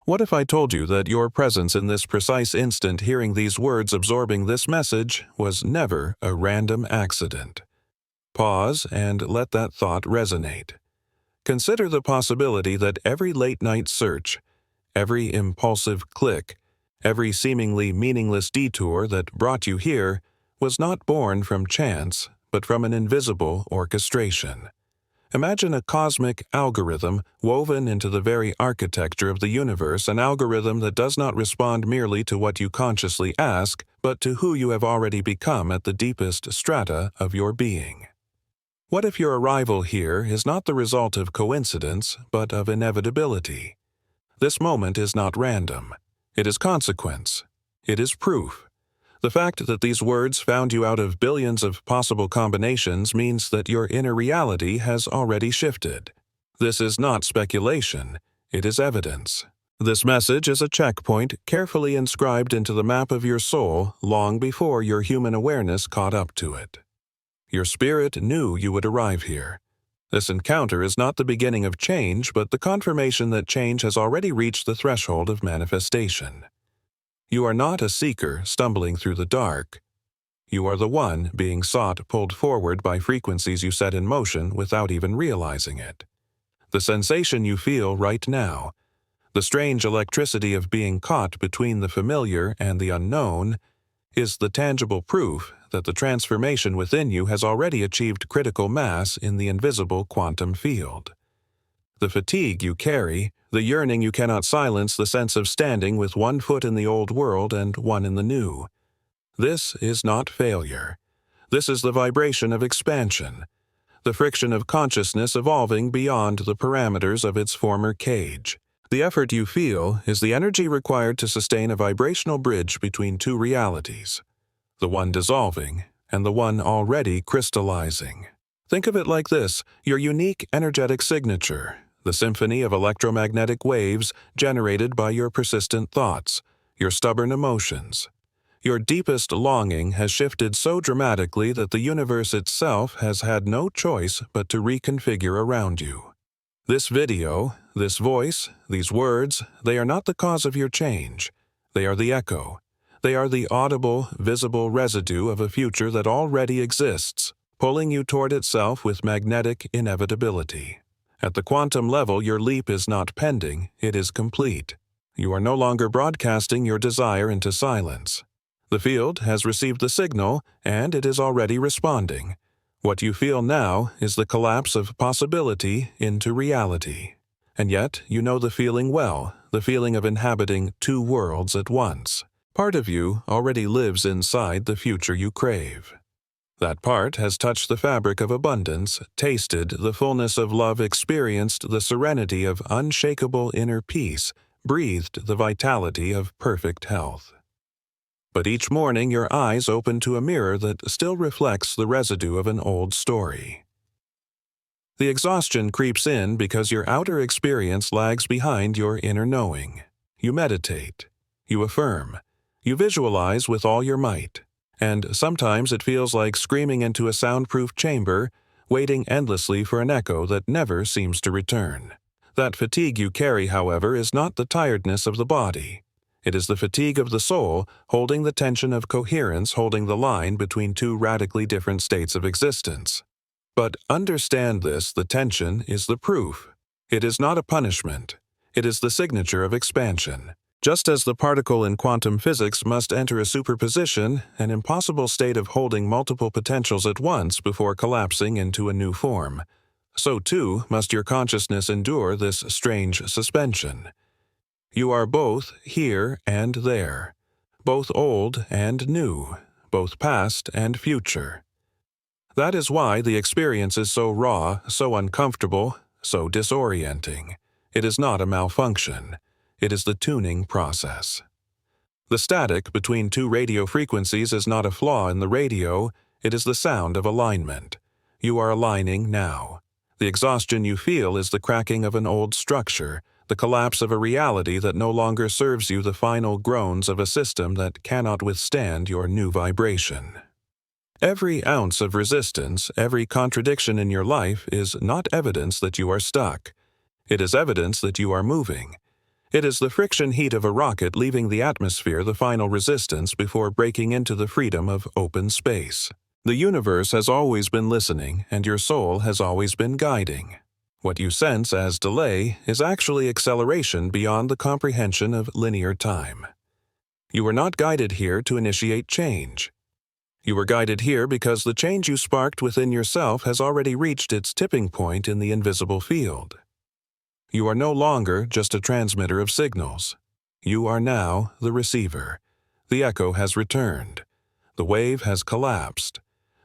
What if I told you that your presence in this precise instant, hearing these words, absorbing this message, was never a random accident? Pause and let that thought resonate. Consider the possibility that every late-night search, every impulsive click, every seemingly meaningless detour that brought you here was not born from chance, but from an invisible orchestration. Imagine a cosmic algorithm woven into the very architecture of the universe, an algorithm that does not respond merely to what you consciously ask, but to who you have already become at the deepest strata of your being. What if your arrival here is not the result of coincidence, but of inevitability? This moment is not random. It is consequence. It is proof. The fact that these words found you out of billions of possible combinations means that your inner reality has already shifted. This is not speculation. It is evidence. This message is a checkpoint carefully inscribed into the map of your soul long before your human awareness caught up to it. Your spirit knew you would arrive here. This encounter is not the beginning of change, but the confirmation that change has already reached the threshold of manifestation. You are not a seeker stumbling through the dark. You are the one being sought, pulled forward by frequencies you set in motion without even realizing it. The sensation you feel right now, the strange electricity of being caught between the familiar and the unknown, is the tangible proof that the transformation within you has already achieved critical mass in the invisible quantum field. The fatigue you carry, the yearning you cannot silence, the sense of standing with one foot in the old world and one in the new. This is not failure. This is the vibration of expansion, the friction of consciousness evolving beyond the parameters of its former cage. The effort you feel is the energy required to sustain a vibrational bridge between two realities, the one dissolving and the one already crystallizing. Think of it like this: your unique energetic signature, the symphony of electromagnetic waves generated by your persistent thoughts, your stubborn emotions. Your deepest longing has shifted so dramatically that the universe itself has had no choice but to reconfigure around you. This video, this voice, these words, they are not the cause of your change. They are the echo. They are the audible, visible residue of a future that already exists, pulling you toward itself with magnetic inevitability. At the quantum level, your leap is not pending, it is complete. You are no longer broadcasting your desire into silence. The field has received the signal, and it is already responding. What you feel now is the collapse of possibility into reality. And yet, you know the feeling well, the feeling of inhabiting two worlds at once. Part of you already lives inside the future you crave. That part has touched the fabric of abundance, tasted the fullness of love, experienced the serenity of unshakable inner peace, breathed the vitality of perfect health. But each morning your eyes open to a mirror that still reflects the residue of an old story. The exhaustion creeps in because your outer experience lags behind your inner knowing. You meditate. You affirm. You visualize with all your might. And sometimes it feels like screaming into a soundproof chamber, waiting endlessly for an echo that never seems to return. That fatigue you carry, however, is not the tiredness of the body. It is the fatigue of the soul, holding the tension of coherence, holding the line between two radically different states of existence. But understand this: the tension is the proof. It is not a punishment. It is the signature of expansion. Just as the particle in quantum physics must enter a superposition, an impossible state of holding multiple potentials at once before collapsing into a new form, so too must your consciousness endure this strange suspension. You are both here and there, both old and new, both past and future. That is why the experience is so raw, so uncomfortable, so disorienting. It is not a malfunction. It is the tuning process. The static between two radio frequencies is not a flaw in the radio, it is the sound of alignment. You are aligning now. The exhaustion you feel is the cracking of an old structure, the collapse of a reality that no longer serves you, the final groans of a system that cannot withstand your new vibration. Every ounce of resistance, every contradiction in your life is not evidence that you are stuck. It is evidence that you are moving. It is the friction heat of a rocket leaving the atmosphere the final resistance before breaking into the freedom of open space. The universe has always been listening, and your soul has always been guiding. What you sense as delay is actually acceleration beyond the comprehension of linear time. You were not guided here to initiate change. You were guided here because the change you sparked within yourself has already reached its tipping point in the invisible field. You are no longer just a transmitter of signals. You are now the receiver. The echo has returned. The wave has collapsed.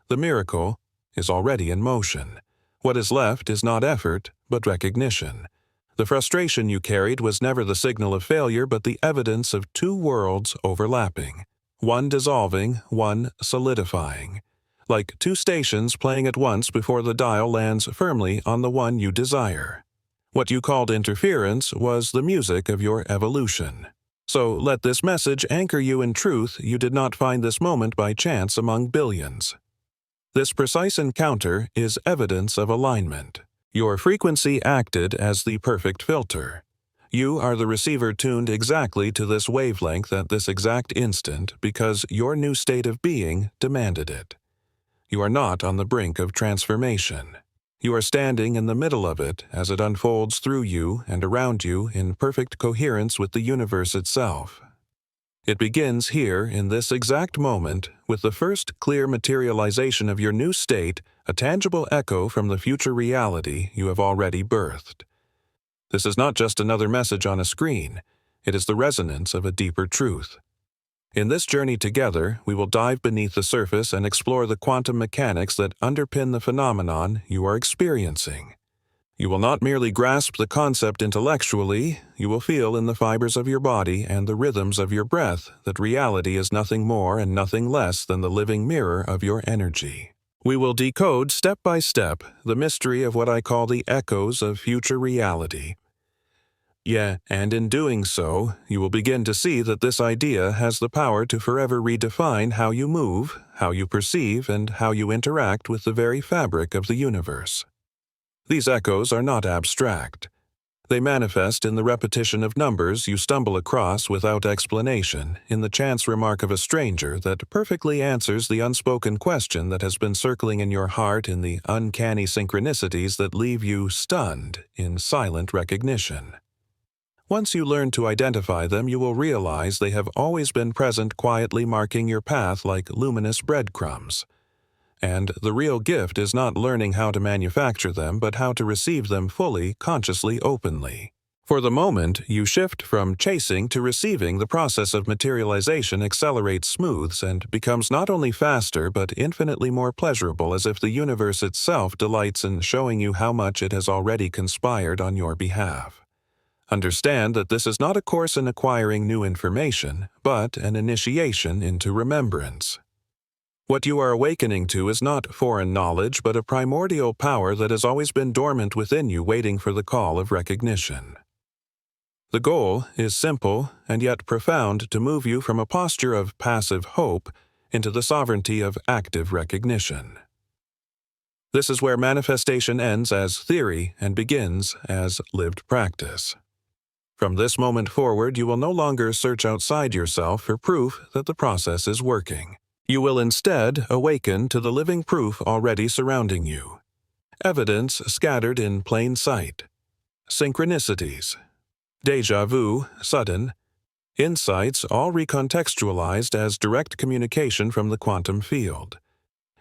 The miracle is already in motion. What is left is not effort, but recognition. The frustration you carried was never the signal of failure, but the evidence of two worlds overlapping. One dissolving, one solidifying. Like two stations playing at once before the dial lands firmly on the one you desire. What you called interference was the music of your evolution. So let this message anchor you in truth. You did not find this moment by chance among billions. This precise encounter is evidence of alignment. Your frequency acted as the perfect filter. You are the receiver tuned exactly to this wavelength at this exact instant because your new state of being demanded it. You are not on the brink of transformation. You are standing in the middle of it as it unfolds through you and around you in perfect coherence with the universe itself. It begins here in this exact moment with the first clear materialization of your new state, a tangible echo from the future reality you have already birthed. This is not just another message on a screen. It is the resonance of a deeper truth. In this journey together, we will dive beneath the surface and explore the quantum mechanics that underpin the phenomenon you are experiencing. You will not merely grasp the concept intellectually, you will feel in the fibers of your body and the rhythms of your breath that reality is nothing more and nothing less than the living mirror of your energy. We will decode step by step the mystery of what I call the echoes of future reality. And in doing so, you will begin to see that this idea has the power to forever redefine how you move, how you perceive, and how you interact with the very fabric of the universe. These echoes are not abstract. They manifest in the repetition of numbers you stumble across without explanation, in the chance remark of a stranger that perfectly answers the unspoken question that has been circling in your heart, in the uncanny synchronicities that leave you stunned in silent recognition. Once you learn to identify them, you will realize they have always been present, quietly marking your path like luminous breadcrumbs. And the real gift is not learning how to manufacture them, but how to receive them fully, consciously, openly. For the moment, you shift from chasing to receiving. The process of materialization accelerates, smooths, and becomes not only faster, but infinitely more pleasurable, as if the universe itself delights in showing you how much it has already conspired on your behalf. Understand that this is not a course in acquiring new information, but an initiation into remembrance. What you are awakening to is not foreign knowledge, but a primordial power that has always been dormant within you, waiting for the call of recognition. The goal is simple and yet profound: to move you from a posture of passive hope into the sovereignty of active recognition. This is where manifestation ends as theory and begins as lived practice. From this moment forward, you will no longer search outside yourself for proof that the process is working. You will instead awaken to the living proof already surrounding you. Evidence scattered in plain sight. Synchronicities. Déjà vu, sudden. Insights, all recontextualized as direct communication from the quantum field.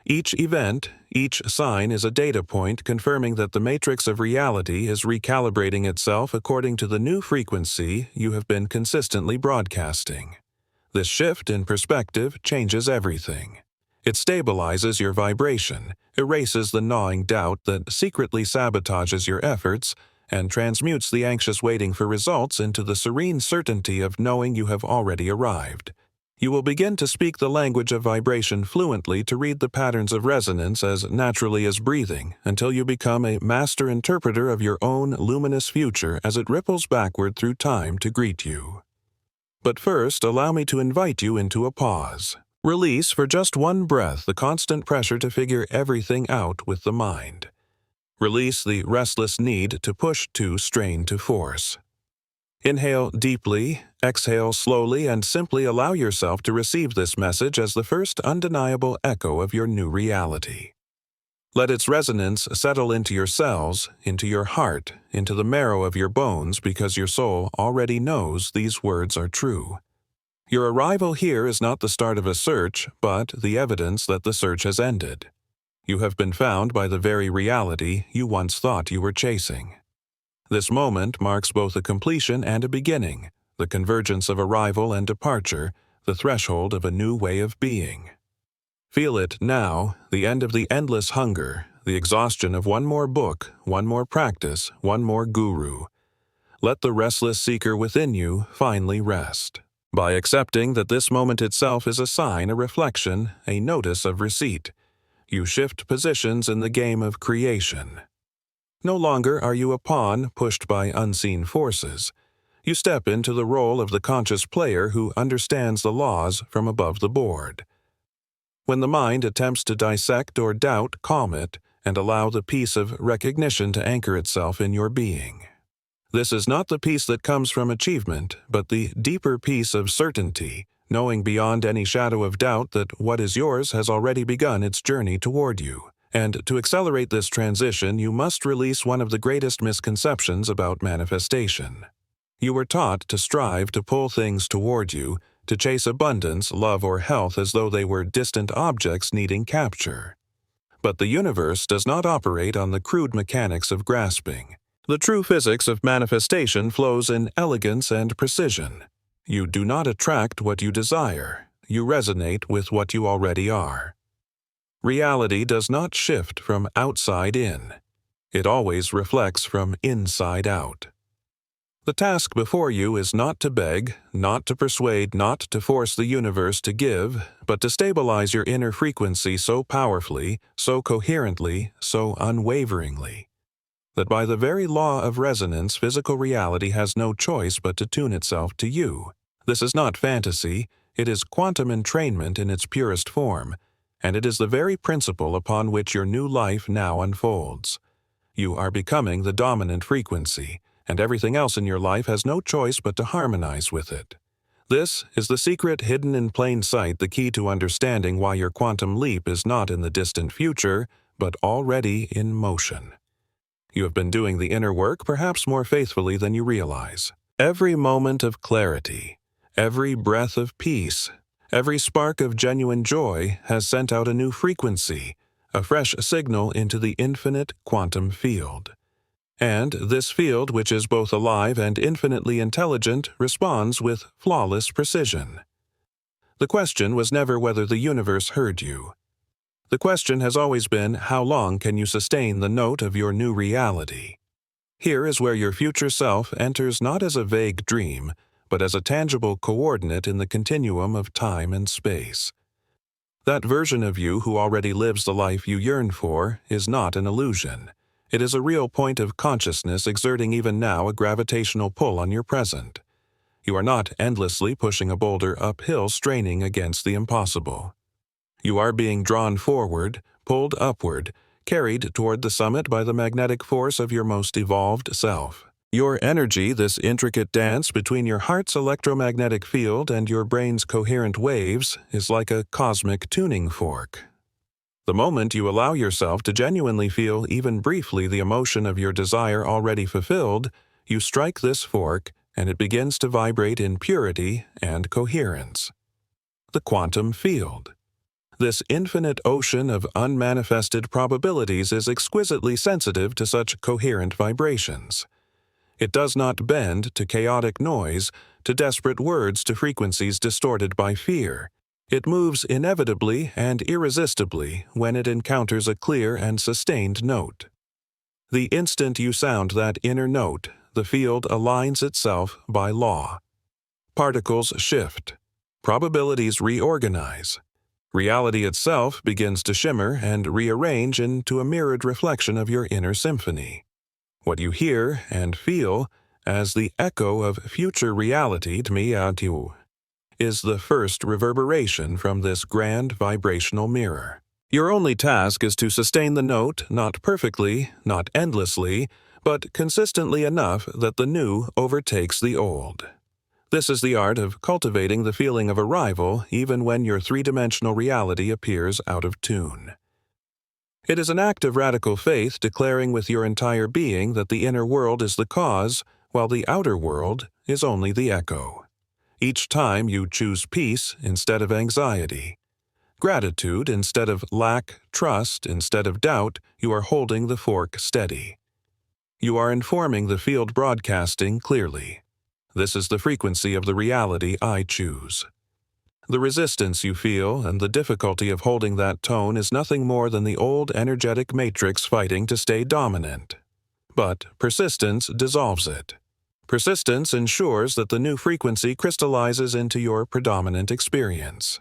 Each event, each sign is a data point confirming that the matrix of reality is recalibrating itself according to the new frequency you have been consistently broadcasting. This shift in perspective changes everything. It stabilizes your vibration, erases the gnawing doubt that secretly sabotages your efforts, and transmutes the anxious waiting for results into the serene certainty of knowing you have already arrived. You will begin to speak the language of vibration fluently, to read the patterns of resonance as naturally as breathing, until you become a master interpreter of your own luminous future as it ripples backward through time to greet you. But first, allow me to invite you into a pause. Release for just one breath the constant pressure to figure everything out with the mind. Release the restless need to push, to strain, to force. Inhale deeply, exhale slowly, and simply allow yourself to receive this message as the first undeniable echo of your new reality. Let its resonance settle into your cells, into your heart, into the marrow of your bones, because your soul already knows these words are true. Your arrival here is not the start of a search, but the evidence that the search has ended. You have been found by the very reality you once thought you were chasing. This moment marks both a completion and a beginning, the convergence of arrival and departure, the threshold of a new way of being. Feel it now, the end of the endless hunger, the exhaustion of one more book, one more practice, one more guru. Let the restless seeker within you finally rest. By accepting that this moment itself is a sign, a reflection, a notice of receipt, you shift positions in the game of creation. No longer are you a pawn pushed by unseen forces. You step into the role of the conscious player who understands the laws from above the board. When the mind attempts to dissect or doubt, calm it and allow the peace of recognition to anchor itself in your being. This is not the peace that comes from achievement, but the deeper peace of certainty, knowing beyond any shadow of doubt that what is yours has already begun its journey toward you. And to accelerate this transition, you must release one of the greatest misconceptions about manifestation. You were taught to strive to pull things toward you, to chase abundance, love, or health as though they were distant objects needing capture. But the universe does not operate on the crude mechanics of grasping. The true physics of manifestation flows in elegance and precision. You do not attract what you desire. You resonate with what you already are. Reality does not shift from outside in. It always reflects from inside out. The task before you is not to beg, not to persuade, not to force the universe to give, but to stabilize your inner frequency so powerfully, so coherently, so unwaveringly, that by the very law of resonance, physical reality has no choice but to tune itself to you. This is not fantasy, it is quantum entrainment in its purest form, and it is the very principle upon which your new life now unfolds. You are becoming the dominant frequency, and everything else in your life has no choice but to harmonize with it. This is the secret hidden in plain sight, the key to understanding why your quantum leap is not in the distant future, but already in motion. You have been doing the inner work perhaps more faithfully than you realize. Every moment of clarity, every breath of peace, every spark of genuine joy has sent out a new frequency, a fresh signal into the infinite quantum field. And this field, which is both alive and infinitely intelligent, responds with flawless precision. The question was never whether the universe heard you. The question has always been, how long can you sustain the note of your new reality? Here is where your future self enters not as a vague dream, but as a tangible coordinate in the continuum of time and space. That version of you who already lives the life you yearn for is not an illusion. It is a real point of consciousness exerting even now a gravitational pull on your present. You are not endlessly pushing a boulder uphill, straining against the impossible. You are being drawn forward, pulled upward, carried toward the summit by the magnetic force of your most evolved self. Your energy, this intricate dance between your heart's electromagnetic field and your brain's coherent waves, is like a cosmic tuning fork. The moment you allow yourself to genuinely feel even briefly the emotion of your desire already fulfilled, you strike this fork and it begins to vibrate in purity and coherence. The quantum field. This infinite ocean of unmanifested probabilities is exquisitely sensitive to such coherent vibrations. It does not bend to chaotic noise, to desperate words, to frequencies distorted by fear. It moves inevitably and irresistibly when it encounters a clear and sustained note. The instant you sound that inner note, the field aligns itself by law. Particles shift. Probabilities reorganize. Reality itself begins to shimmer and rearrange into a mirrored reflection of your inner symphony. What you hear and feel as the echo of future reality is the first reverberation from this grand vibrational mirror. Your only task is to sustain the note, not perfectly, not endlessly, but consistently enough that the new overtakes the old. This is the art of cultivating the feeling of arrival even when your three-dimensional reality appears out of tune. It is an act of radical faith declaring with your entire being that the inner world is the cause, while the outer world is only the echo. Each time you choose peace instead of anxiety, gratitude instead of lack, trust instead of doubt, you are holding the fork steady. You are informing the field broadcasting clearly. This is the frequency of the reality I choose. The resistance you feel and the difficulty of holding that tone is nothing more than the old energetic matrix fighting to stay dominant. But persistence dissolves it. Persistence ensures that the new frequency crystallizes into your predominant experience.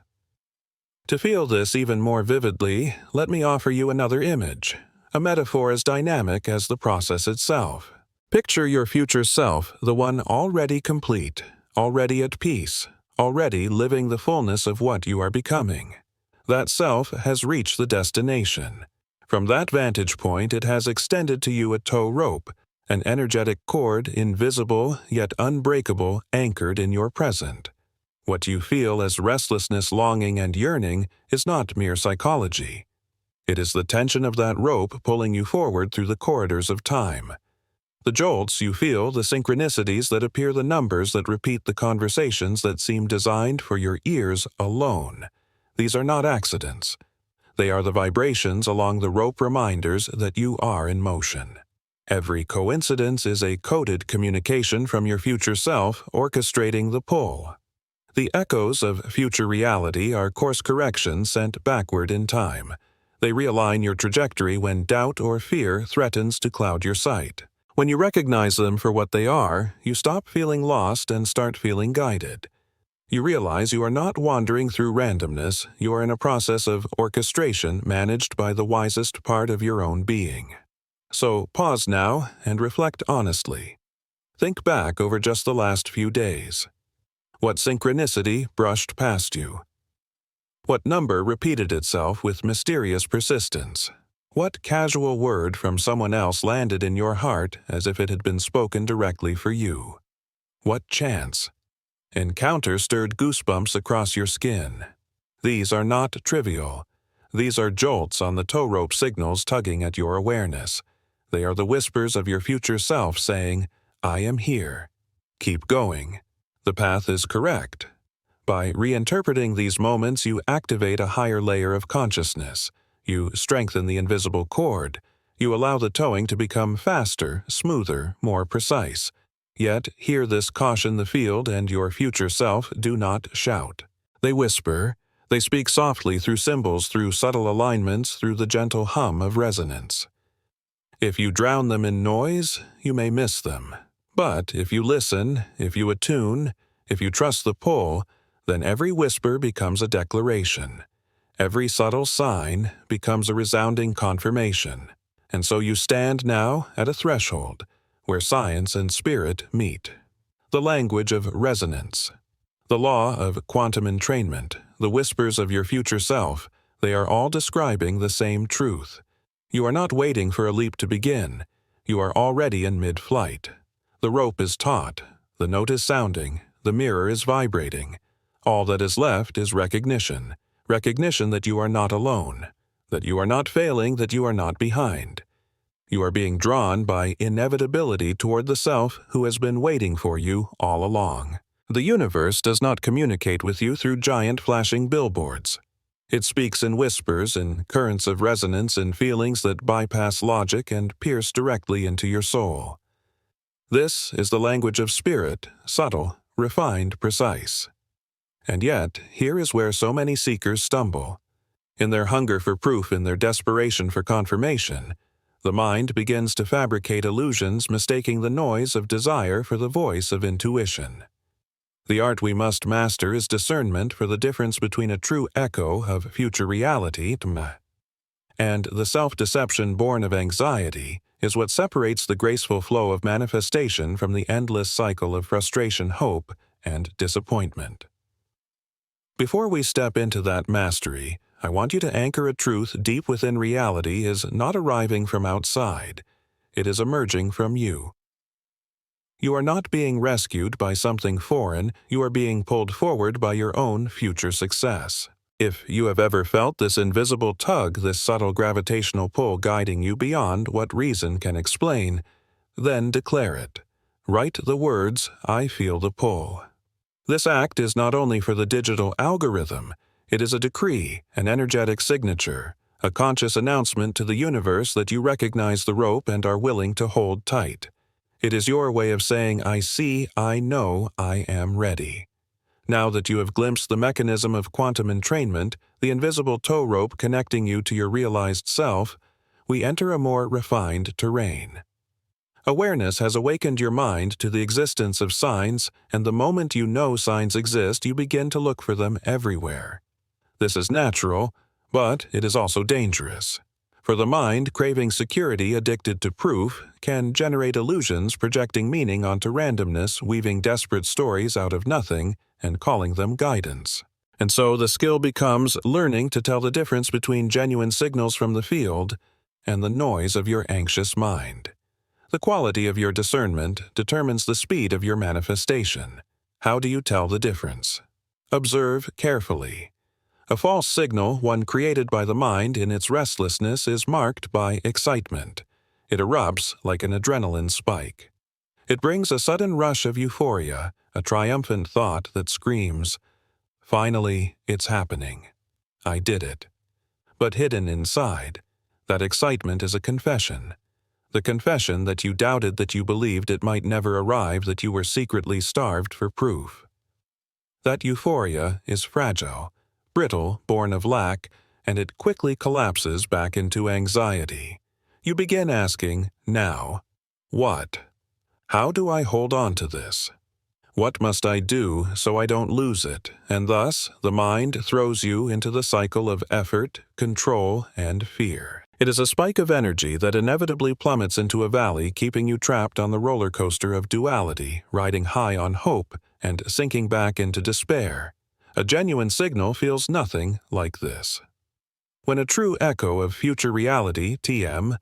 To feel this even more vividly, let me offer you another image, a metaphor as dynamic as the process itself. Picture your future self, the one already complete, already at peace, already living the fullness of what you are becoming. That self has reached the destination. From that vantage point, it has extended to you a tow rope, an energetic cord, invisible yet unbreakable, anchored in your present. What you feel as restlessness, longing, and yearning is not mere psychology. It is the tension of that rope pulling you forward through the corridors of time. The jolts you feel, the synchronicities that appear, the numbers that repeat, the conversations that seem designed for your ears alone. These are not accidents. They are the vibrations along the rope, reminders that you are in motion. Every coincidence is a coded communication from your future self orchestrating the pull. The echoes of future reality are course corrections sent backward in time. They realign your trajectory when doubt or fear threatens to cloud your sight. When you recognize them for what they are, you stop feeling lost and start feeling guided. You realize you are not wandering through randomness, you are in a process of orchestration managed by the wisest part of your own being. So pause now and reflect honestly. Think back over just the last few days. What synchronicity brushed past you? What number repeated itself with mysterious persistence? What casual word from someone else landed in your heart as if it had been spoken directly for you? What chance encounter stirred goosebumps across your skin? These are not trivial. These are jolts on the tow rope signals tugging at your awareness. They are the whispers of your future self saying, I am here. Keep going. The path is correct. By reinterpreting these moments, you activate a higher layer of consciousness. You strengthen the invisible cord. You allow the towing to become faster, smoother, more precise. Yet, hear this caution: the field and your future self do not shout. They whisper. They speak softly through symbols, through subtle alignments, through the gentle hum of resonance. If you drown them in noise, you may miss them. But if you listen, if you attune, if you trust the pull, then every whisper becomes a declaration. Every subtle sign becomes a resounding confirmation. And so you stand now at a threshold where science and spirit meet. The language of resonance. The law of quantum entrainment, the whispers of your future self, they are all describing the same truth. You are not waiting for a leap to begin. You are already in mid-flight. The rope is taut, the note is sounding, the mirror is vibrating. All that is left is recognition. Recognition that you are not alone, that you are not failing, that you are not behind. You are being drawn by inevitability toward the self who has been waiting for you all along. The universe does not communicate with you through giant flashing billboards. It speaks in whispers, in currents of resonance, in feelings that bypass logic and pierce directly into your soul. This is the language of spirit, subtle, refined, precise. And yet, here is where so many seekers stumble. In their hunger for proof, in their desperation for confirmation, the mind begins to fabricate illusions, mistaking the noise of desire for the voice of intuition. The art we must master is discernment for the difference between a true echo of future reality and the self-deception born of anxiety is what separates the graceful flow of manifestation from the endless cycle of frustration, hope, and disappointment. Before we step into that mastery, I want you to anchor a truth deep within reality is not arriving from outside. It is emerging from you. You are not being rescued by something foreign, you are being pulled forward by your own future success. If you have ever felt this invisible tug, this subtle gravitational pull guiding you beyond what reason can explain, then declare it. Write the words, "I feel the pull." This act is not only for the digital algorithm, it is a decree, an energetic signature, a conscious announcement to the universe that you recognize the rope and are willing to hold tight. It is your way of saying, "I see, I know, I am ready." Now that you have glimpsed the mechanism of quantum entrainment, the invisible tow rope connecting you to your realized self, we enter a more refined terrain. Awareness has awakened your mind to the existence of signs, and the moment you know signs exist, you begin to look for them everywhere. This is natural, but it is also dangerous. For the mind, craving security, addicted to proof, can generate illusions, projecting meaning onto randomness, weaving desperate stories out of nothing, and calling them guidance. And so the skill becomes learning to tell the difference between genuine signals from the field and the noise of your anxious mind. The quality of your discernment determines the speed of your manifestation. How do you tell the difference? Observe carefully. A false signal, one created by the mind in its restlessness, is marked by excitement. It erupts like an adrenaline spike. It brings a sudden rush of euphoria, a triumphant thought that screams, "Finally, it's happening. I did it." But hidden inside, that excitement is a confession. The confession that you doubted, that you believed it might never arrive, that you were secretly starved for proof. That euphoria is fragile, brittle, born of lack, and it quickly collapses back into anxiety. You begin asking, now, what? How do I hold on to this? What must I do so I don't lose it? And thus, the mind throws you into the cycle of effort, control, and fear. It is a spike of energy that inevitably plummets into a valley, keeping you trapped on the roller coaster of duality, riding high on hope and sinking back into despair. A genuine signal feels nothing like this. When a true echo of future reality, TM,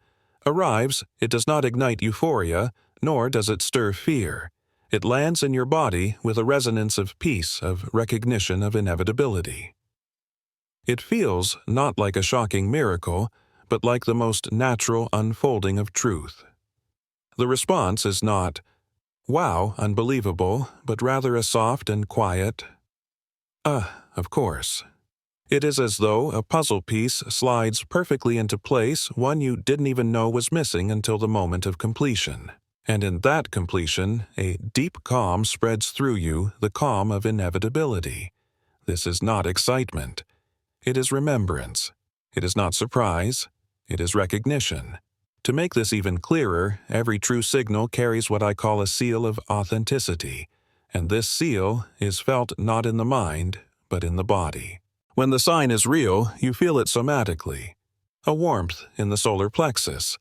arrives, it does not ignite euphoria, nor does it stir fear. It lands in your body with a resonance of peace, of recognition of inevitability. It feels not like a shocking miracle, but like the most natural unfolding of truth. The response is not, "Wow, unbelievable," but rather a soft and quiet, of course." It is as though a puzzle piece slides perfectly into place, one you didn't even know was missing until the moment of completion. And in that completion, a deep calm spreads through you, the calm of inevitability. This is not excitement. It is remembrance. It is not surprise. It is recognition. To make this even clearer, every true signal carries what I call a seal of authenticity, and this seal is felt not in the mind, but in the body. When the sign is real, you feel it somatically. A warmth in the solar plexus,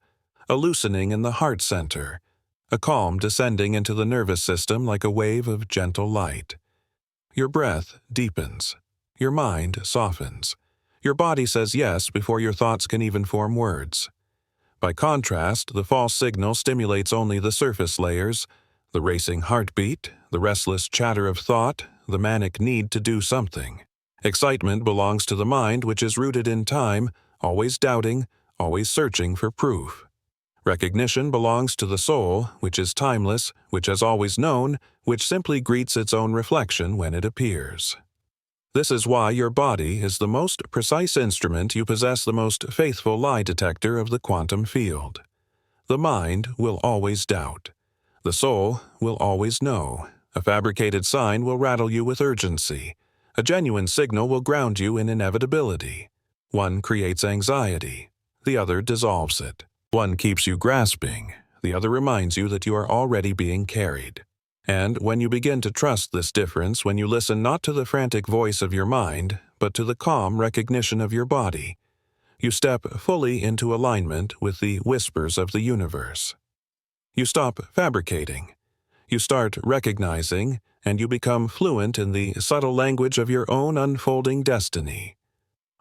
a loosening in the heart center, a calm descending into the nervous system like a wave of gentle light. Your breath deepens. Your mind softens. Your body says yes before your thoughts can even form words. By contrast, the false signal stimulates only the surface layers, the racing heartbeat, the restless chatter of thought, the manic need to do something. Excitement belongs to the mind, which is rooted in time, always doubting, always searching for proof. Recognition belongs to the soul, which is timeless, which has always known, which simply greets its own reflection when it appears. This is why your body is the most precise instrument. You possess the most faithful lie detector of the quantum field. The mind will always doubt. The soul will always know. A fabricated sign will rattle you with urgency. A genuine signal will ground you in inevitability. One creates anxiety. The other dissolves it. One keeps you grasping. The other reminds you that you are already being carried. And when you begin to trust this difference, when you listen not to the frantic voice of your mind, but to the calm recognition of your body, you step fully into alignment with the whispers of the universe. You stop fabricating. You start recognizing, and you become fluent in the subtle language of your own unfolding destiny.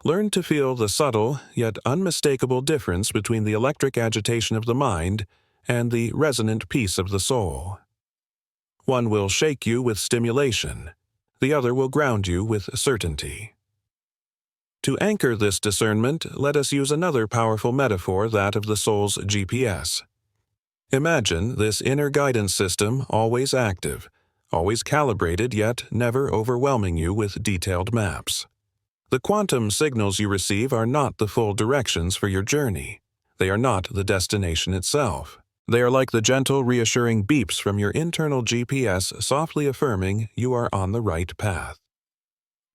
Learn to feel the subtle yet unmistakable difference between the electric agitation of the mind and the resonant peace of the soul. One will shake you with stimulation, the other will ground you with certainty. To anchor this discernment, let us use another powerful metaphor, that of the soul's GPS. Imagine this inner guidance system always active, always calibrated, yet never overwhelming you with detailed maps. The quantum signals you receive are not the full directions for your journey. They are not the destination itself. They are like the gentle, reassuring beeps from your internal GPS, softly affirming you are on the right path.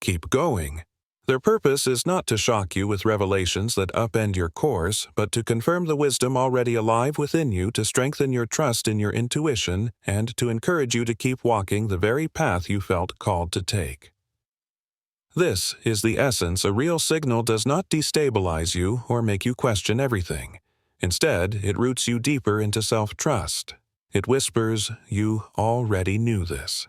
Keep going. Their purpose is not to shock you with revelations that upend your course, but to confirm the wisdom already alive within you, to strengthen your trust in your intuition, and to encourage you to keep walking the very path you felt called to take. This is the essence. A real signal does not destabilize you or make you question everything. Instead, it roots you deeper into self-trust. It whispers, "You already knew this."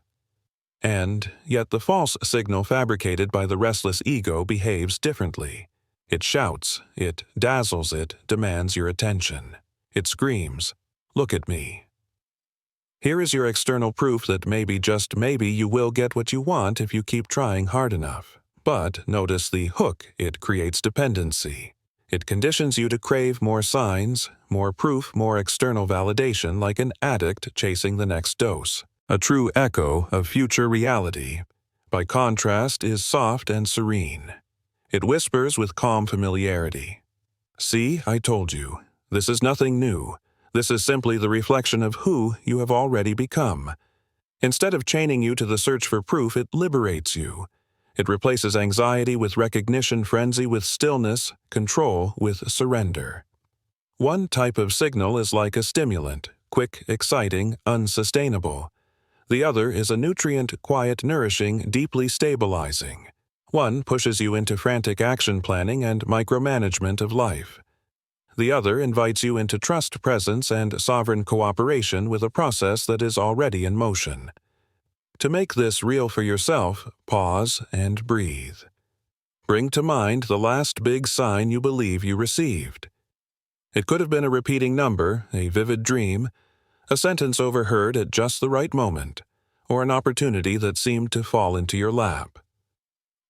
And yet the false signal fabricated by the restless ego behaves differently. It shouts, it dazzles, it demands your attention. It screams, "Look at me." Here is your external proof that maybe, just maybe, you will get what you want if you keep trying hard enough. But notice the hook. It creates dependency. It conditions you to crave more signs, more proof, more external validation, like an addict chasing the next dose. A true echo of future reality, by contrast, is soft and serene. It whispers with calm familiarity. "See, I told you. This is nothing new. This is simply the reflection of who you have already become." Instead of chaining you to the search for proof, it liberates you. It replaces anxiety with recognition, frenzy with stillness, control with surrender. One type of signal is like a stimulant, quick, exciting, unsustainable. The other is a nutrient, quiet, nourishing, deeply stabilizing. One pushes you into frantic action planning and micromanagement of life. The other invites you into trust, presence, and sovereign cooperation with a process that is already in motion. To make this real for yourself, pause and breathe. Bring to mind the last big sign you believe you received. It could have been a repeating number, a vivid dream, a sentence overheard at just the right moment, or an opportunity that seemed to fall into your lap.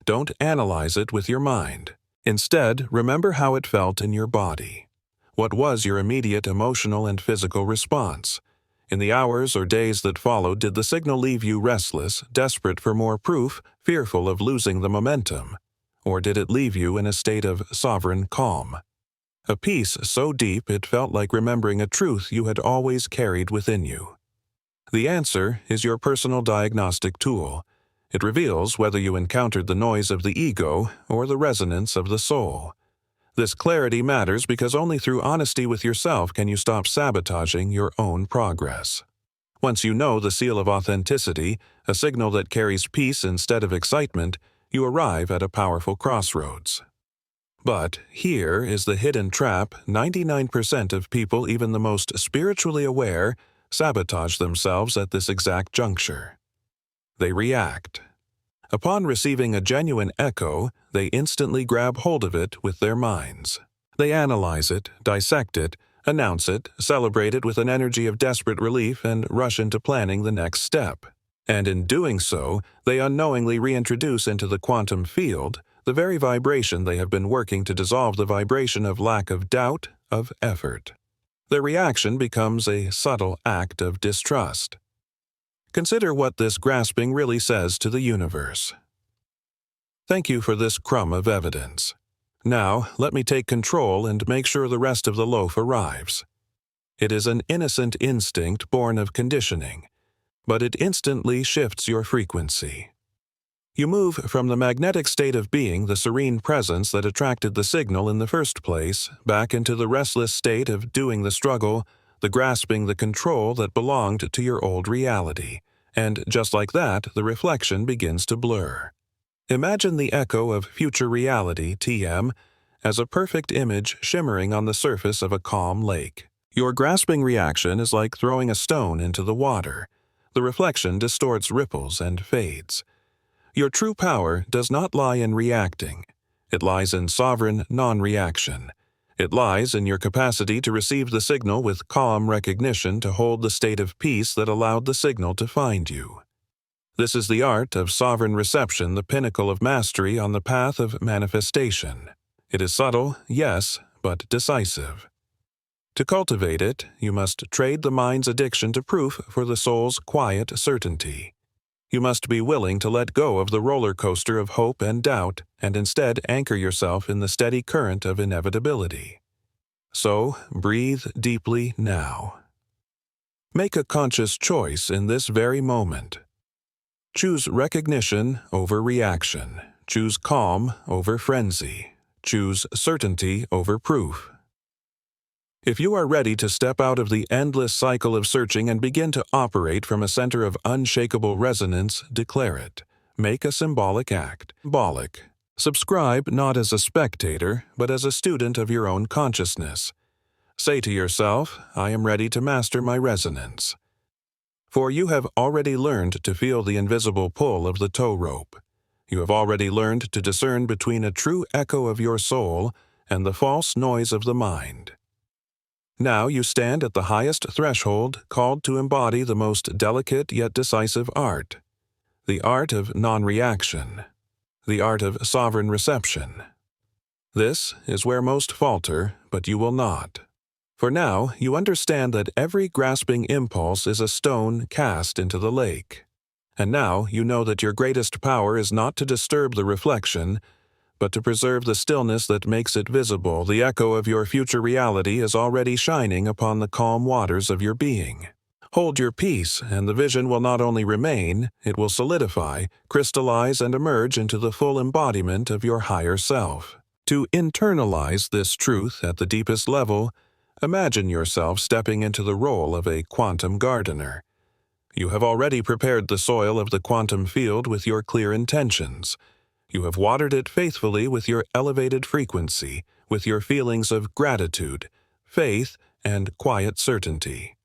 Don't analyze it with your mind. Instead, remember how it felt in your body. What was your immediate emotional and physical response? In the hours or days that followed, did the signal leave you restless, desperate for more proof, fearful of losing the momentum? Or did it leave you in a state of sovereign calm? A peace so deep it felt like remembering a truth you had always carried within you. The answer is your personal diagnostic tool. It reveals whether you encountered the noise of the ego or the resonance of the soul. This clarity matters because only through honesty with yourself can you stop sabotaging your own progress. Once you know the seal of authenticity, a signal that carries peace instead of excitement, you arrive at a powerful crossroads. But here is the hidden trap: 99% of people, even the most spiritually aware, sabotage themselves at this exact juncture. They react. Upon receiving a genuine echo, they instantly grab hold of it with their minds. They analyze it, dissect it, announce it, celebrate it with an energy of desperate relief, and rush into planning the next step. And in doing so, they unknowingly reintroduce into the quantum field the very vibration they have been working to dissolve, the vibration of lack of doubt, of effort. Their reaction becomes a subtle act of distrust. Consider what this grasping really says to the universe. Thank you for this crumb of evidence. Now, let me take control and make sure the rest of the loaf arrives. It is an innocent instinct born of conditioning, but it instantly shifts your frequency. You move from the magnetic state of being, the serene presence that attracted the signal in the first place, back into the restless state of doing the struggle, the grasping, the control that belonged to your old reality. And just like that, the reflection begins to blur. Imagine the echo of future reality, TM, as a perfect image shimmering on the surface of a calm lake. Your grasping reaction is like throwing a stone into the water. The reflection distorts ripples and fades. Your true power does not lie in reacting. It lies in sovereign non-reaction. It lies in your capacity to receive the signal with calm recognition, to hold the state of peace that allowed the signal to find you. This is the art of sovereign reception, the pinnacle of mastery on the path of manifestation. It is subtle, yes, but decisive. To cultivate it, you must trade the mind's addiction to proof for the soul's quiet certainty. You must be willing to let go of the roller coaster of hope and doubt and instead anchor yourself in the steady current of inevitability. So, breathe deeply now. Make a conscious choice in this very moment. Choose recognition over reaction. Choose calm over frenzy. Choose certainty over proof. If you are ready to step out of the endless cycle of searching and begin to operate from a center of unshakable resonance, declare it. Make a symbolic act. Symbolic. Subscribe not as a spectator, but as a student of your own consciousness. Say to yourself, I am ready to master my resonance. For you have already learned to feel the invisible pull of the tow rope. You have already learned to discern between a true echo of your soul and the false noise of the mind. Now you stand at the highest threshold, called to embody the most delicate yet decisive art, the art of non-reaction, the art of sovereign reception. This is where most falter, but you will not. For now you understand that every grasping impulse is a stone cast into the lake. And now you know that your greatest power is not to disturb the reflection, but to preserve the stillness that makes it visible. The echo of your future reality is already shining upon the calm waters of your being. Hold your peace, and the vision will not only remain, it will solidify, crystallize, and emerge into the full embodiment of your higher self. To internalize this truth at the deepest level, imagine yourself stepping into the role of a quantum gardener. You have already prepared the soil of the quantum field with your clear intentions. You have watered it faithfully with your elevated frequency, with your feelings of gratitude, faith, and quiet certainty.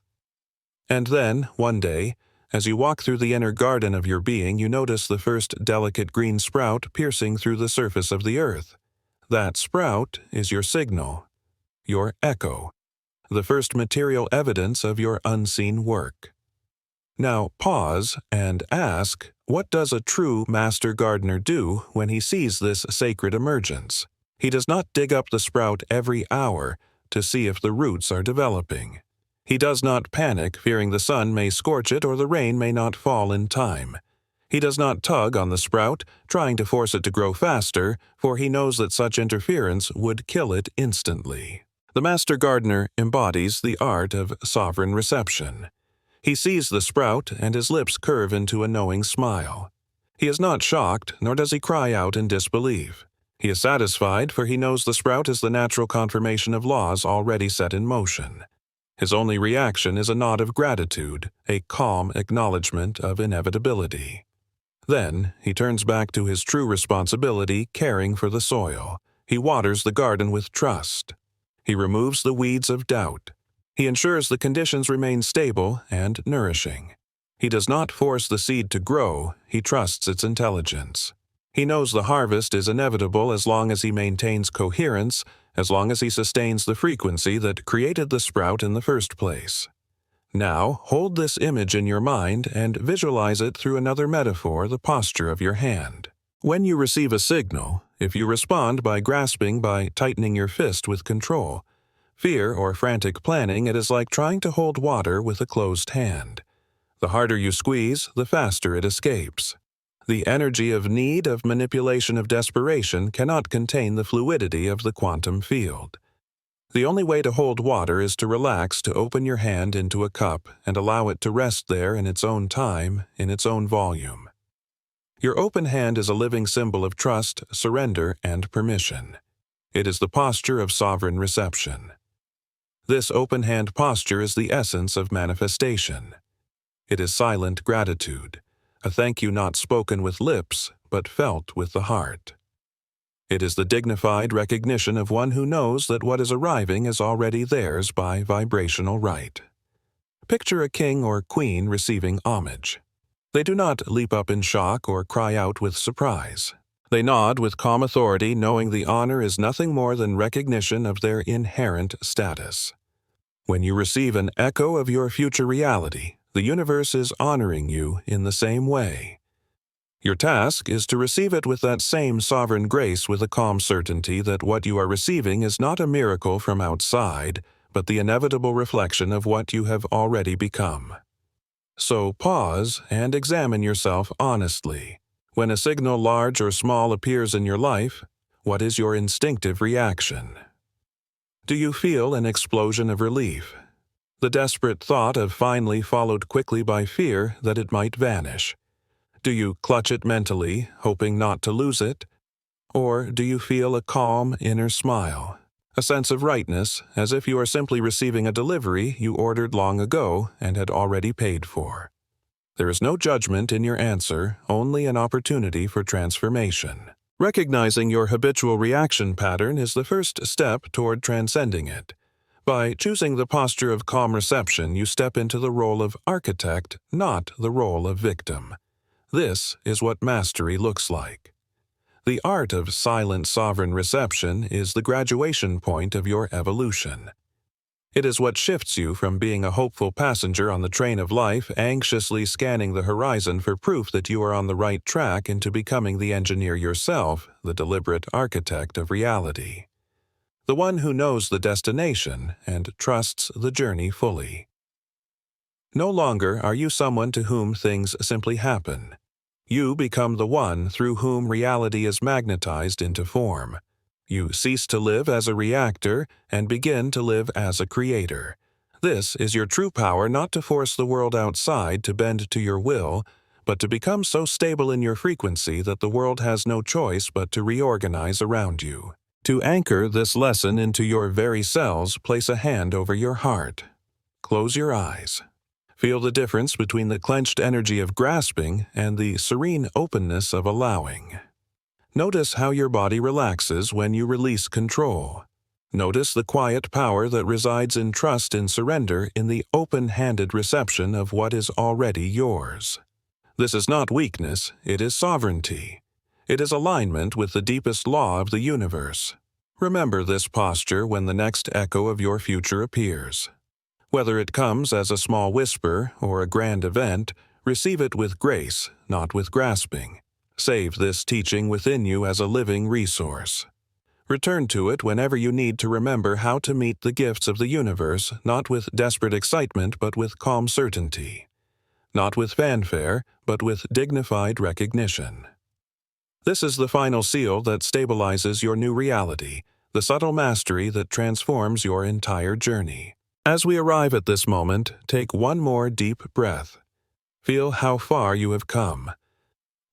And then, one day, as you walk through the inner garden of your being, you notice the first delicate green sprout piercing through the surface of the earth. That sprout is your signal, your echo, the first material evidence of your unseen work. Now pause and ask, what does a true master gardener do when he sees this sacred emergence? He does not dig up the sprout every hour to see if the roots are developing. He does not panic, fearing the sun may scorch it or the rain may not fall in time. He does not tug on the sprout, trying to force it to grow faster, for he knows that such interference would kill it instantly. The master gardener embodies the art of sovereign reception. He sees the sprout, and his lips curve into a knowing smile. He is not shocked, nor does he cry out in disbelief. He is satisfied, for he knows the sprout is the natural confirmation of laws already set in motion. His only reaction is a nod of gratitude, a calm acknowledgement of inevitability. Then he turns back to his true responsibility, caring for the soil. He waters the garden with trust. He removes the weeds of doubt. He ensures the conditions remain stable and nourishing. He does not force the seed to grow, he trusts its intelligence. He knows the harvest is inevitable as long as he maintains coherence, as long as he sustains the frequency that created the sprout in the first place. Now, hold this image in your mind and visualize it through another metaphor, the posture of your hand. When you receive a signal, if you respond by grasping, by tightening your fist with control, fear or frantic planning, it is like trying to hold water with a closed hand. The harder you squeeze, the faster it escapes. The energy of need, of manipulation, of desperation cannot contain the fluidity of the quantum field. The only way to hold water is to relax, to open your hand into a cup and allow it to rest there in its own time, in its own volume. Your open hand is a living symbol of trust, surrender, and permission. It is the posture of sovereign reception. This open hand posture is the essence of manifestation. It is silent gratitude, a thank you not spoken with lips, but felt with the heart. It is the dignified recognition of one who knows that what is arriving is already theirs by vibrational right. Picture a king or queen receiving homage. They do not leap up in shock or cry out with surprise. They nod with calm authority, knowing the honor is nothing more than recognition of their inherent status. When you receive an echo of your future reality, the universe is honoring you in the same way. Your task is to receive it with that same sovereign grace, with a calm certainty that what you are receiving is not a miracle from outside, but the inevitable reflection of what you have already become. So pause and examine yourself honestly. When a signal, large or small, appears in your life, what is your instinctive reaction? Do you feel an explosion of relief? The desperate thought of finally followed quickly by fear that it might vanish. Do you clutch it mentally, hoping not to lose it? Or do you feel a calm inner smile, a sense of rightness, as if you are simply receiving a delivery you ordered long ago and had already paid for? There is no judgment in your answer, only an opportunity for transformation. Recognizing your habitual reaction pattern is the first step toward transcending it. By choosing the posture of calm reception, you step into the role of architect, not the role of victim. This is what mastery looks like. The art of silent sovereign reception is the graduation point of your evolution. It is what shifts you from being a hopeful passenger on the train of life, anxiously scanning the horizon for proof that you are on the right track, into becoming the engineer yourself, the deliberate architect of reality. The one who knows the destination and trusts the journey fully. No longer are you someone to whom things simply happen. You become the one through whom reality is magnetized into form. You cease to live as a reactor and begin to live as a creator. This is your true power, not to force the world outside to bend to your will, but to become so stable in your frequency that the world has no choice but to reorganize around you. To anchor this lesson into your very cells, place a hand over your heart. Close your eyes. Feel the difference between the clenched energy of grasping and the serene openness of allowing. Notice how your body relaxes when you release control. Notice the quiet power that resides in trust and surrender, in the open-handed reception of what is already yours. This is not weakness, it is sovereignty. It is alignment with the deepest law of the universe. Remember this posture when the next echo of your future appears. Whether it comes as a small whisper or a grand event, receive it with grace, not with grasping. Save this teaching within you as a living resource. Return to it whenever you need to remember how to meet the gifts of the universe, not with desperate excitement but with calm certainty. Not with fanfare, but with dignified recognition. This is the final seal that stabilizes your new reality, the subtle mastery that transforms your entire journey. As we arrive at this moment, take one more deep breath. Feel how far you have come.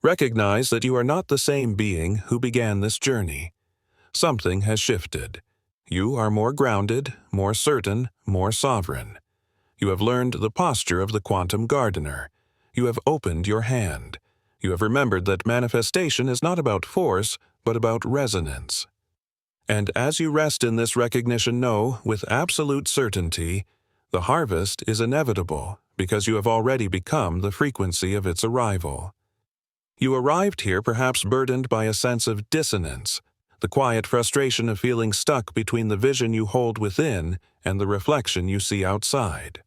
Recognize that you are not the same being who began this journey. Something has shifted. You are more grounded, more certain, more sovereign. You have learned the posture of the quantum gardener. You have opened your hand. You have remembered that manifestation is not about force, but about resonance. And as you rest in this recognition, know, with absolute certainty, the harvest is inevitable, because you have already become the frequency of its arrival. You arrived here perhaps burdened by a sense of dissonance, the quiet frustration of feeling stuck between the vision you hold within and the reflection you see outside.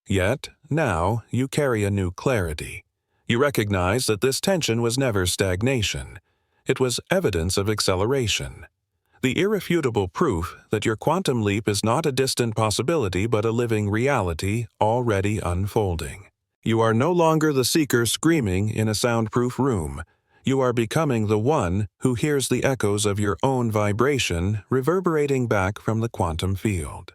Yet, now, you carry a new clarity. You recognize that this tension was never stagnation. It was evidence of acceleration. The irrefutable proof that your quantum leap is not a distant possibility but a living reality already unfolding. You are no longer the seeker screaming in a soundproof room. You are becoming the one who hears the echoes of your own vibration reverberating back from the quantum field.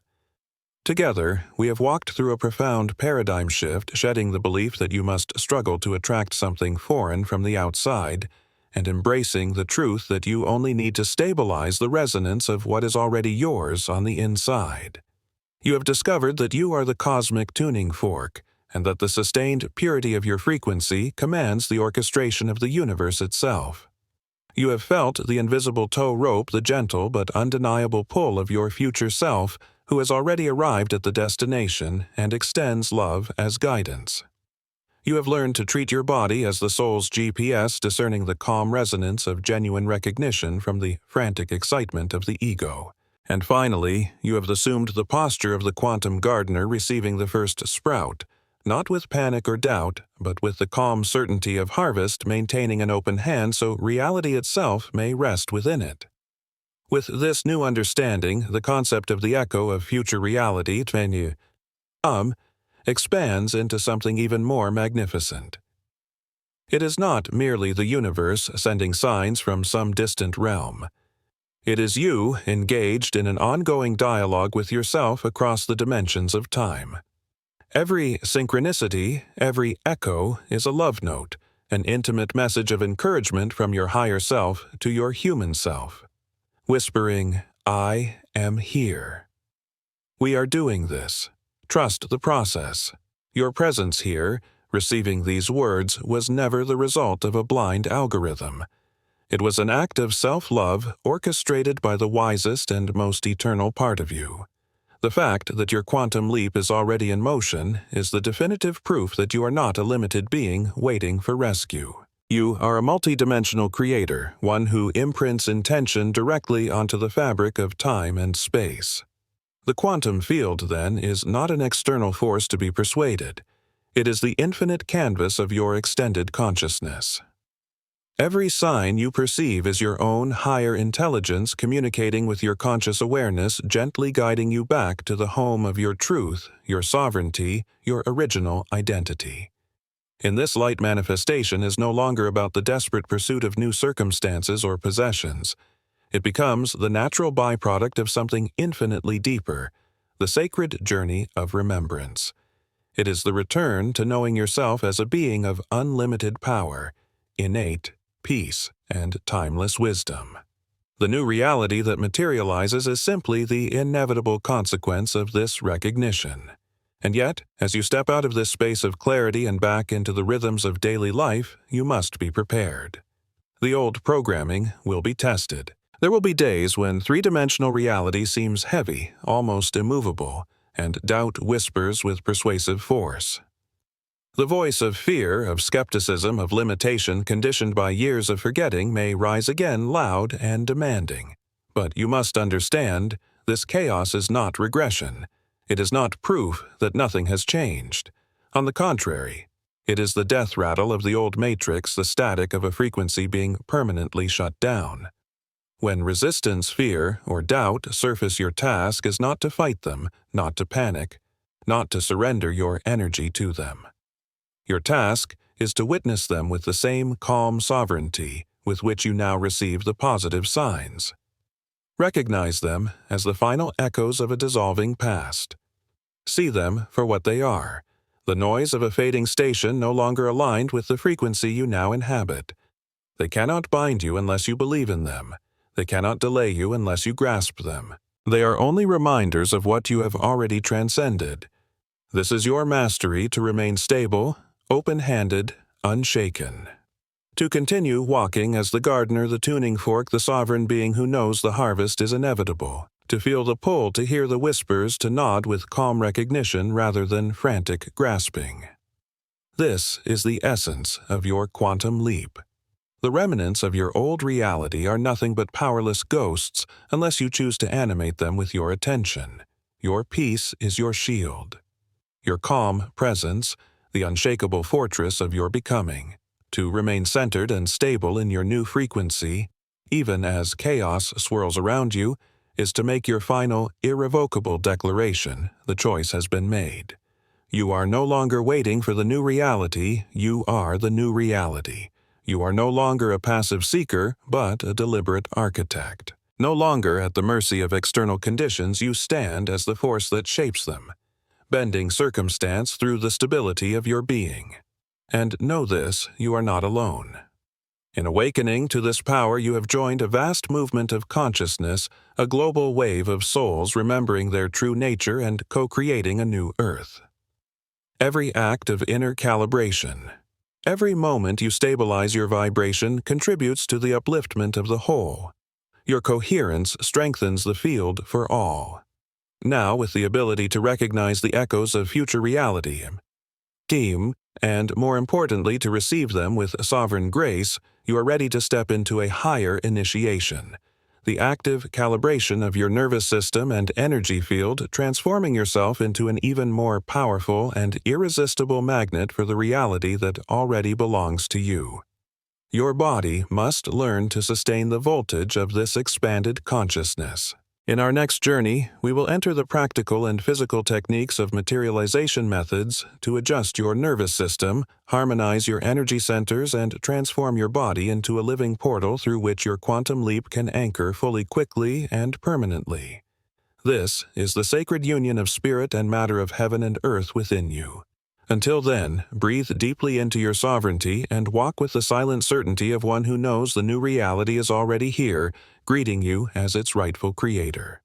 Together, we have walked through a profound paradigm shift, shedding the belief that you must struggle to attract something foreign from the outside, and embracing the truth that you only need to stabilize the resonance of what is already yours on the inside. You have discovered that you are the cosmic tuning fork, and that the sustained purity of your frequency commands the orchestration of the universe itself. You have felt the invisible tow rope, the gentle but undeniable pull of your future self, who has already arrived at the destination and extends love as guidance. You have learned to treat your body as the soul's GPS, discerning the calm resonance of genuine recognition from the frantic excitement of the ego. And finally, you have assumed the posture of the quantum gardener receiving the first sprout, not with panic or doubt, but with the calm certainty of harvest, maintaining an open hand so reality itself may rest within it. With this new understanding, the concept of the echo of future reality, expands into something even more magnificent. It is not merely the universe sending signs from some distant realm. It is you engaged in an ongoing dialogue with yourself across the dimensions of time. Every synchronicity, every echo is a love note, an intimate message of encouragement from your higher self to your human self, whispering, "I am here. We are doing this. Trust the process. Your presence here, receiving these words, was never the result of a blind algorithm. It was an act of self-love orchestrated by the wisest and most eternal part of you. The fact that your quantum leap is already in motion is the definitive proof that you are not a limited being waiting for rescue. You are a multidimensional creator, one who imprints intention directly onto the fabric of time and space. The quantum field, then, is not an external force to be persuaded. It is the infinite canvas of your extended consciousness. Every sign you perceive is your own higher intelligence communicating with your conscious awareness, gently guiding you back to the home of your truth, your sovereignty, your original identity. In this light, manifestation is no longer about the desperate pursuit of new circumstances or possessions. It becomes the natural byproduct of something infinitely deeper, the sacred journey of remembrance. It is the return to knowing yourself as a being of unlimited power, innate peace, and timeless wisdom. The new reality that materializes is simply the inevitable consequence of this recognition. And yet, as you step out of this space of clarity and back into the rhythms of daily life, you must be prepared. The old programming will be tested. There will be days when three-dimensional reality seems heavy, almost immovable, and doubt whispers with persuasive force. The voice of fear, of skepticism, of limitation conditioned by years of forgetting may rise again loud and demanding. But you must understand, this chaos is not regression. It is not proof that nothing has changed. On the contrary, it is the death rattle of the old matrix, the static of a frequency being permanently shut down. When resistance, fear, or doubt surface, your task is not to fight them, not to panic, not to surrender your energy to them. Your task is to witness them with the same calm sovereignty with which you now receive the positive signs. Recognize them as the final echoes of a dissolving past. See them for what they are, the noise of a fading station no longer aligned with the frequency you now inhabit. They cannot bind you unless you believe in them. They cannot delay you unless you grasp them. They are only reminders of what you have already transcended. This is your mastery to remain stable, open-handed, unshaken. To continue walking as the gardener, the tuning fork, the sovereign being who knows the harvest is inevitable. To feel the pull, to hear the whispers, to nod with calm recognition rather than frantic grasping. This is the essence of your quantum leap. The remnants of your old reality are nothing but powerless ghosts unless you choose to animate them with your attention. Your peace is your shield. Your calm presence, the unshakable fortress of your becoming. To remain centered and stable in your new frequency, even as chaos swirls around you, is to make your final, irrevocable declaration: the choice has been made. You are no longer waiting for the new reality, you are the new reality. You are no longer a passive seeker, but a deliberate architect. No longer at the mercy of external conditions, you stand as the force that shapes them, bending circumstance through the stability of your being. And know this, you are not alone. In awakening to this power, you have joined a vast movement of consciousness, a global wave of souls remembering their true nature and co-creating a new earth. Every act of inner calibration, every moment you stabilize your vibration contributes to the upliftment of the whole. Your coherence strengthens the field for all. Now, with the ability to recognize the echoes of future reality, and more importantly, to receive them with sovereign grace, you are ready to step into a higher initiation, the active calibration of your nervous system and energy field, transforming yourself into an even more powerful and irresistible magnet for the reality that already belongs to you. Your body must learn to sustain the voltage of this expanded consciousness. In our next journey, we will enter the practical and physical techniques of materialization methods to adjust your nervous system, harmonize your energy centers, and transform your body into a living portal through which your quantum leap can anchor fully, quickly, and permanently. This is the sacred union of spirit and matter of heaven and earth within you. Until then, breathe deeply into your sovereignty and walk with the silent certainty of one who knows the new reality is already here, greeting you as its rightful creator.